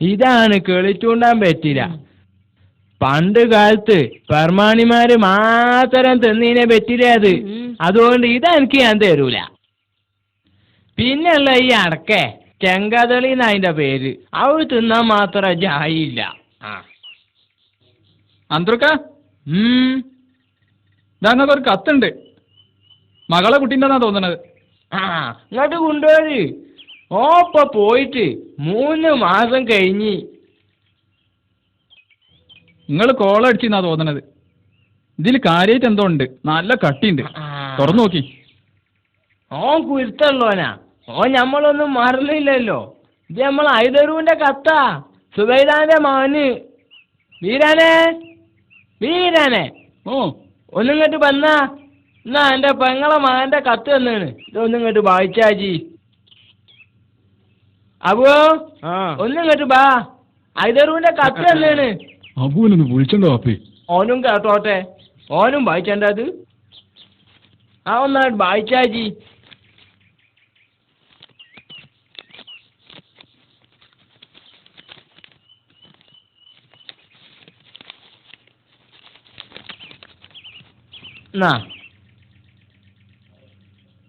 ഇതാണ് കിളിച്ചൂണ്ടാൻ പറ്റില്ല. പണ്ട് കാലത്ത് പെർമാണിമാര് മാത്രം തിന്നീനെ പറ്റില്ല അത്. അതുകൊണ്ട് ഇതെനിക്ക് ഞാൻ തരൂല. പിന്നെയുള്ള ഈ അടക്കേ ചെങ്കതളിന്ന് അതിന്റെ പേര്, അവ തിന്നാൻ മാത്രം ജായില്ല. അന്തർക്ക ഞങ്ങൾക്ക് ഒരു കത്തുണ്ട്. മകളെ കുട്ടീൻ്റെന്നാ തോന്നണത്. ഇങ്ങോട്ട് കൊണ്ടുപോര്. ഓപ്പ പോയിട്ട് 3 മാസം കഴിഞ്ഞ്. നിങ്ങൾ കോളടിച്ചെന്നാ തോന്നണത്. ഇതിൽ കാര്യമായിട്ട് എന്തോ ഉണ്ട്. നല്ല കട്ടിയുണ്ട്. തുറന്നു നോക്കി. ഓൻ കുരുത്തുള്ളോനാ. ഓൻ ഞമ്മളൊന്നും മറന്നില്ലല്ലോ. ഇത് നമ്മൾ ഐതരൂന്റെ കത്താ. സുബൈദാന്റെ മകന്. വീരാനെ വീരാനെ ഒന്നിങ്ങോട്ട് വന്നാ. എന്നാ എന്റെ പെങ്ങളെ മകന്റെ കത്ത് തന്നാണ്. ഇതൊന്നിങ്ങോട്ട് വായിച്ചാജി. അബുവോ ഒന്നിങ്ങോട്ട് ബാ. ഐതരൂന്റെ കത്ത് തന്നാണ്. അബുവിനൊന്ന് വിളിച്ചോ അപ്പേ. ഓനും കേട്ടോട്ടെ. ഓനും വായിച്ചത്. ആ ഒന്നായിട്ട് വായിച്ചാജി.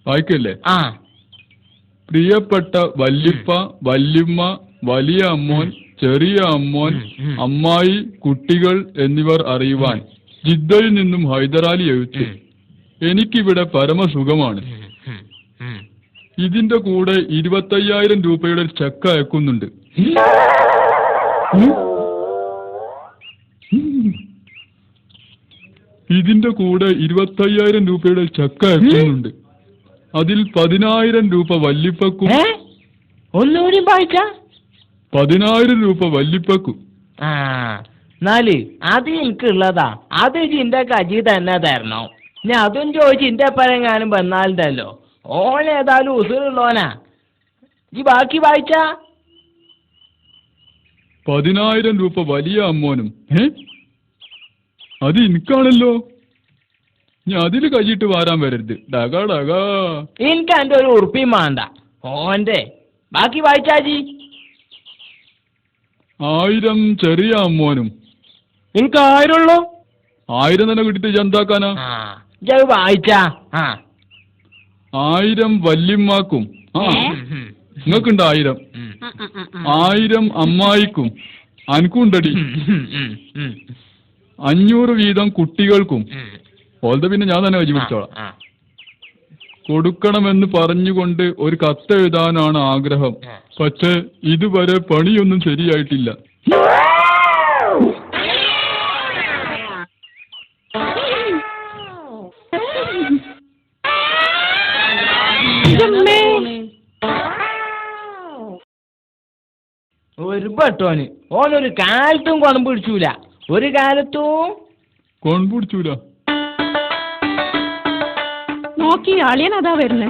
വായിക്കല്ലേ? ആ. പ്രിയപ്പെട്ട വല്യപ്പ, വല്യമ്മ, വലിയ അമ്മോൻ, ചെറിയ അമ്മോൻ, അമ്മായി, കുട്ടികൾ എന്നിവർ അറിയുവാൻ ജിദ്ദയിൽ നിന്നും ഹൈദരാലി എഴുത്ത്. എനിക്കിവിടെ പരമസുഖമാണ്. ഇതിന്റെ കൂടെ 25,000 രൂപയുടെ ചെക്ക് അയക്കുന്നുണ്ട്. ഇതിന്റെ കൂടെ 25,000 രൂപയുടെ ചെക്ക് അയക്കുന്നുണ്ട്. അതിൽ 10,000 രൂപ വല്യപ്പക്കും. ഒന്നുകൂടി വായിച്ച 10,000 രൂപ വല്യപ്പക്കും. എന്നാല് അത് എനിക്കുള്ളതാ. അത് ഇന്റെ കജി തന്നെ തരണോ. ഞാൻ അതും ചോദിച്ചു ഇന്റെ പരങ്ങാനും വന്നാലുണ്ടല്ലോ. ഓനേതായാലും ഉസുറുള്ളോനാ. ഈ ബാക്കി വായിച്ച 10,000 രൂപ വലിയ അമ്മോനും. അത് എനിക്കാണല്ലോ. ഞാൻ അതില് കഴിയിട്ട് വാരാൻ വരരുത്. ഡകാ ഡകാ. എനിക്ക് എന്റെ ഒരു ഉറുപ്പിയും വേണ്ട. ഓന്റെ ബാക്കി വായിച്ചാജി. 1000 ചെറിയ അമ്മോനും. എനിക്ക് 1000 ഉള്ളൂ. 1000 തന്നെ കിട്ടിട്ട് എന്താക്കാനാ? വായിച്ചാ. 1000 വല്യമ്മാക്കും. നിങ്ങൾക്കുണ്ട് 1000. 1000 അമ്മായിക്കും. അനക്കുണ്ടടി. 500 വീതം കുട്ടികൾക്കും. ഓൾത പിന്നെ ഞാൻ തന്നെ കഴിച്ചു പിടിച്ചോളാം. കൊടുക്കണമെന്ന് പറഞ്ഞുകൊണ്ട് ഒരു കത്തെഴുതാനാണ് ആഗ്രഹം. പക്ഷേ ഇതുവരെ പണിയൊന്നും ശരിയായിട്ടില്ല. ഒരു പട്ടോന് ഓനൊരു കാലത്തും കൊണം പിടിച്ചൂല. ഒരു കാലത്തും കൊൺ പിടിച്ചൂല. നോക്കി അളിയൻ അതാ വരുന്നേ.